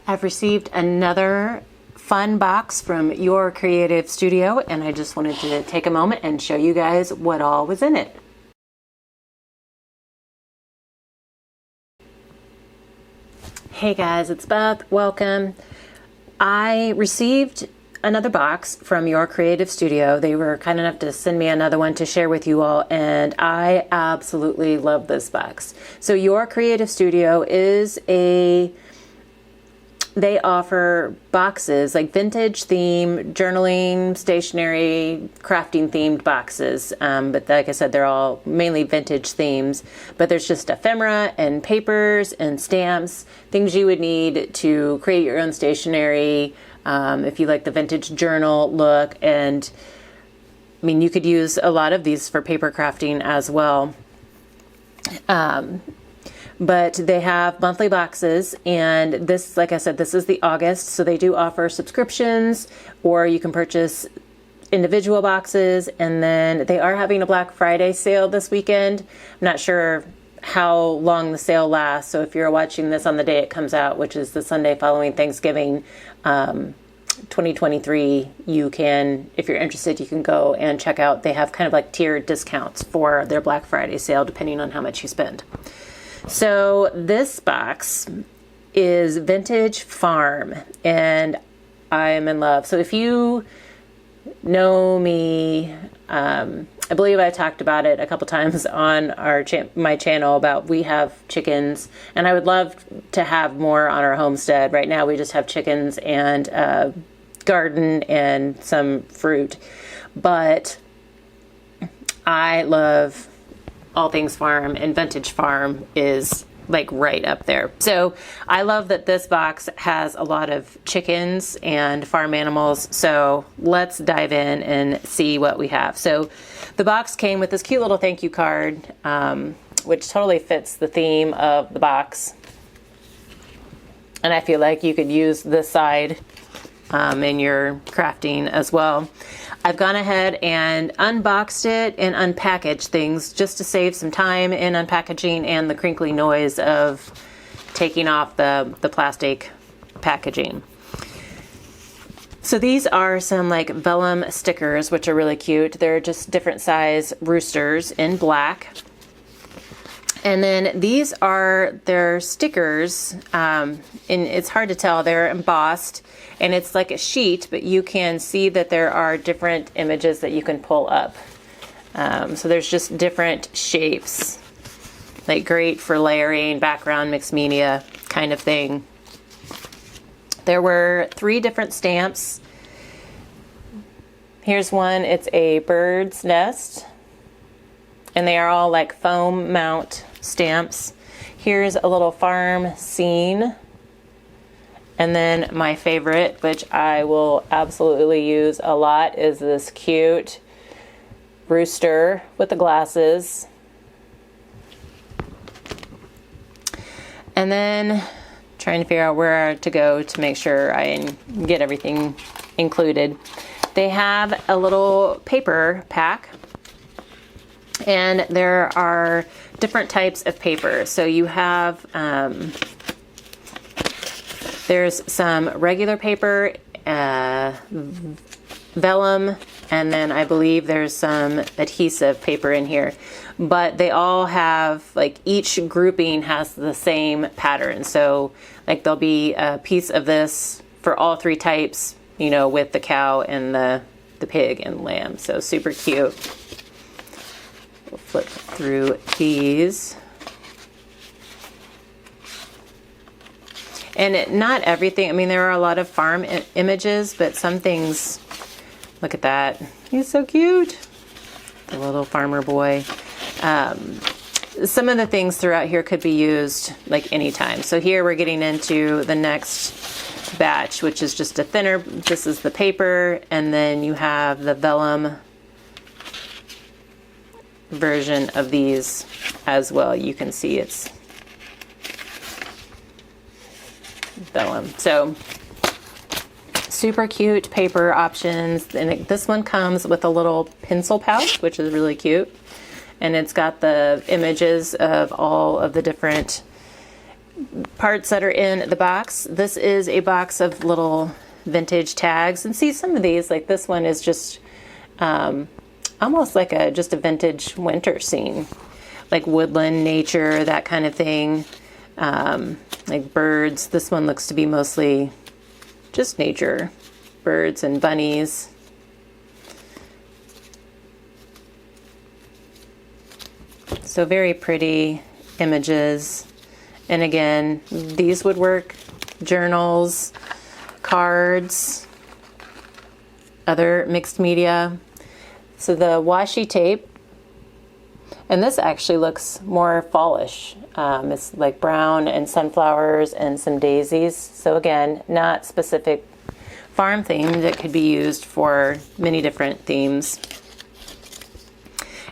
I've received another fun box from Your Creative Studio, and I just wanted to take a moment and show you guys what all was in it. Hey guys, it's Beth. Welcome. I received another box from Your Creative Studio. They were kind enough to send me another one to share with you all, and I absolutely love this box. So Your Creative Studio is they offer boxes, like vintage theme, journaling, stationery, crafting themed boxes. But like I said, they're all mainly vintage themes. But there's just ephemera and papers and stamps, things you would need to create your own stationery. If you like the vintage journal look, and I mean, you could use a lot of these for paper crafting as well. But they have monthly boxes, and this, like I said, this is the August, so they do offer subscriptions, or you can purchase individual boxes, and then they are having a Black Friday sale this weekend. I'm not sure how long the sale lasts, so if you're watching this on the day it comes out, which is the Sunday following Thanksgiving, 2023, you can, if you're interested, you can go and check out. They have kind of like tiered discounts for their Black Friday sale depending on how much you spend. So this box is Vintage Farm, and I am in love. So if you know me, I believe I talked about it a couple times on our my channel about we have chickens, and I would love to have more on our homestead. Right now we just have chickens and a garden and some fruit, but I love all things farm, and Vintage Farm is like right up there. So I love that this box has a lot of chickens and farm animals. So let's dive in and see what we have. So the box came with this cute little thank you card, which totally fits the theme of the box. And I feel like you could use this side in your crafting as well. I've gone ahead and unboxed it and unpackaged things just to save some time in unpackaging and the crinkly noise of taking off the plastic packaging. So these are some like vellum stickers, which are really cute. They're just different size roosters in black. And then these are their stickers, and it's hard to tell, they're embossed, and it's like a sheet, but you can see that there are different images that you can pull up. So there's just different shapes, like great for layering, background, mixed media kind of thing. There were 3 different stamps. Here's one, it's a bird's nest, and they are all like foam mount stamps. Here's a little farm scene. And then my favorite, which I will absolutely use a lot, is this cute rooster with the glasses. And then trying to figure out where to go to make sure I get everything included. They have a little paper pack, and there are different types of paper. So you have, there's some regular paper, vellum, and then I believe there's some adhesive paper in here. But they all have, like, each grouping has the same pattern. So like there'll be a piece of this for all 3 types, you know, with the cow and the pig and lamb. So super cute. We'll flip through these. And not everything, I mean, there are a lot of farm images, but some things, look at that. He's so cute. The little farmer boy. Some of the things throughout here could be used like anytime. So here we're getting into the next batch, which is just a thinner, this is the paper, and then you have the vellum version of these as well. You can see it's vellum. So super cute paper options. And this one comes with a little pencil pouch, which is really cute. And it's got the images of all of the different parts that are in the box. This is a box of little vintage tags, and see some of these, like this one is just almost like just a vintage winter scene, like woodland, nature, that kind of thing, like birds. This one looks to be mostly just nature, birds and bunnies. So very pretty images. And again, these would work, journals, cards, other mixed media. So the washi tape, and this actually looks more fallish. It's like brown and sunflowers and some daisies. So again, not specific farm themed. It could be used for many different themes.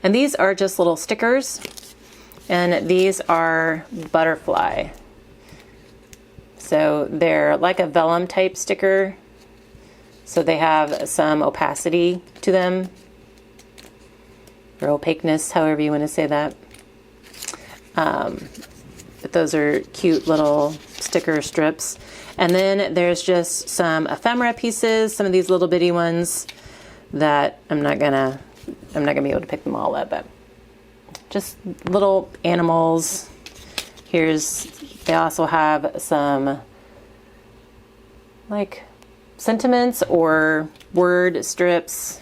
And these are just little stickers. And these are butterfly. So they're like a vellum type sticker. So they have some opacity to them, or opaqueness, however you want to say that. But those are cute little sticker strips. And then there's just some ephemera pieces, some of these little bitty ones that I'm not gonna be able to pick them all up, but just little animals. They also have some like sentiments or word strips.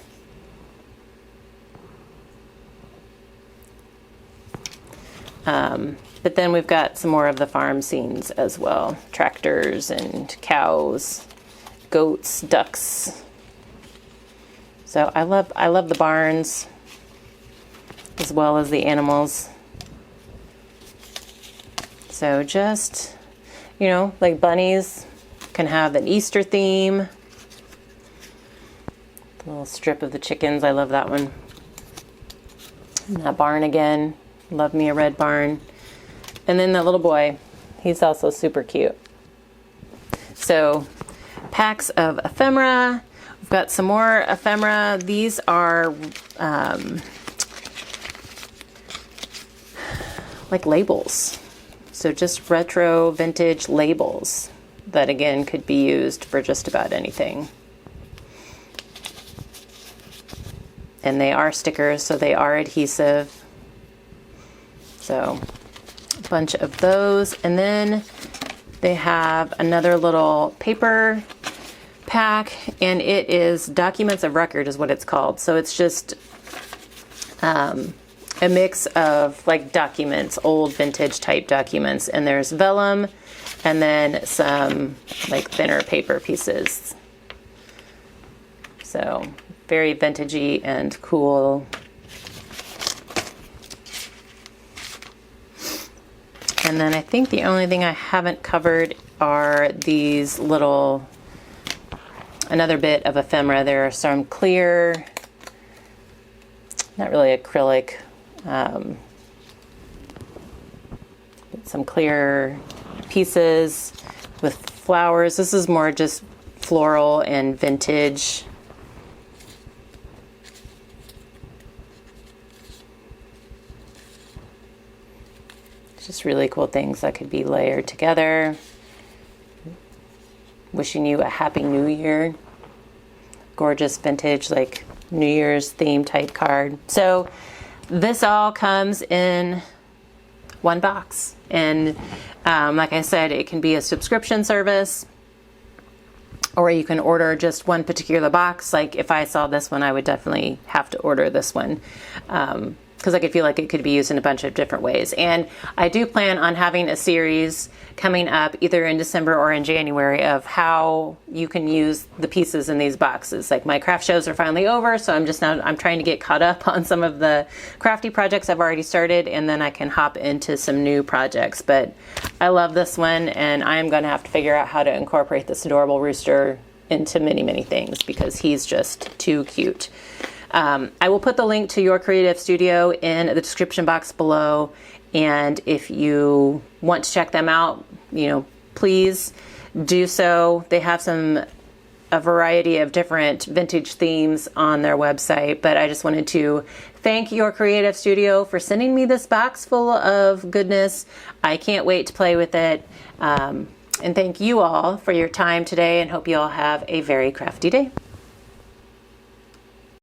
But then we've got some more of the farm scenes as well. Tractors and cows, goats, ducks. So I love the barns as well as the animals. So just, like bunnies can have an Easter theme. The little strip of the chickens, I love that one. And that barn again, love me a red barn. And then that little boy, he's also super cute. So packs of ephemera. We've got some more ephemera. These are like labels. So just retro vintage labels that again could be used for just about anything. And they are stickers, so they are adhesive. So a bunch of those. And then they have another little paper pack, and it is Documents of Record is what it's called. So it's just a mix of like documents, old vintage type documents, and there's vellum and then some like thinner paper pieces. So very vintagey and cool. And then I think the only thing I haven't covered are these little, another bit of ephemera. There are some clear, not really acrylic, some clear pieces with flowers. This is more just floral and vintage. Just really cool things that could be layered together. Wishing you a happy new year. Gorgeous vintage, like New Year's theme type card. So this all comes in one box. And like I said, it can be a subscription service, or you can order just one particular box. Like if I saw this one, I would definitely have to order this one. Because I could feel like it could be used in a bunch of different ways. And I do plan on having a series coming up either in December or in January of how you can use the pieces in these boxes. Like my craft shows are finally over, so I'm trying to get caught up on some of the crafty projects I've already started, and then I can hop into some new projects. But I love this one, and I am going to have to figure out how to incorporate this adorable rooster into many, many things because he's just too cute. I will put the link to Your Creative Studio in the description box below, and if you want to check them out, please do so. They have some a variety of different vintage themes on their website, but I just wanted to thank Your Creative Studio for sending me this box full of goodness. I can't wait to play with it. And thank you all for your time today, and hope you all have a very crafty day.